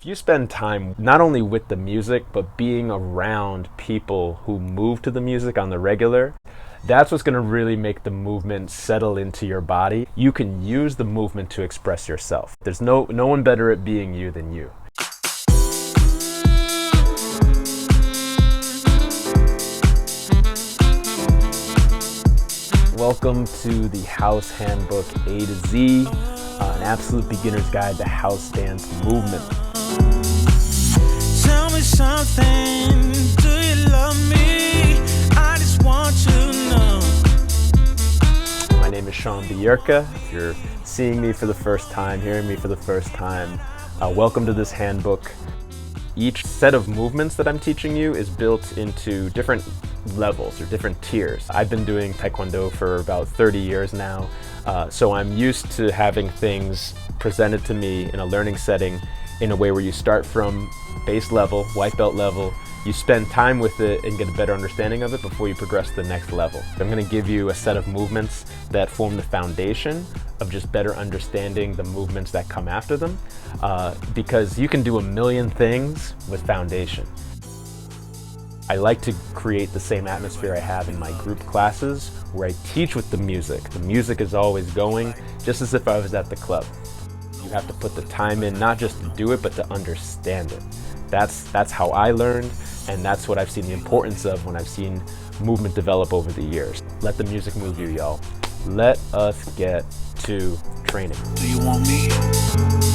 If you spend time not only with the music, but being around people who move to the music on the regular, that's what's going to really make the movement settle into your body. You can use the movement to express yourself. There's no one better at being you than you. Welcome to the House Handbook A to Z, an absolute beginner's guide to house dance movement. Tell me something, do you love me? I just want to know. My name is Sean Bierka. If you're seeing me for the first time, hearing me for the first time, welcome to this handbook. Each set of movements that I'm teaching you is built into different levels or different tiers. I've been doing Taekwondo for about 30 years now, so I'm used to having things presented to me in a learning setting in a way where you start from base level, white belt level, you spend time with it and get a better understanding of it before you progress to the next level. I'm going to give you a set of movements that form the foundation of just better understanding the movements that come after them, because you can do a million things with foundation. I like to create the same atmosphere I have in my group classes where I teach with the music. The music is always going, just as if I was at the club. You have to put the time in, not just to do it, but to understand it. That's how I learned, and that's what I've seen the importance of when I've seen movement develop over the years. Let the music move you, y'all. Let us get to training. Do you want me?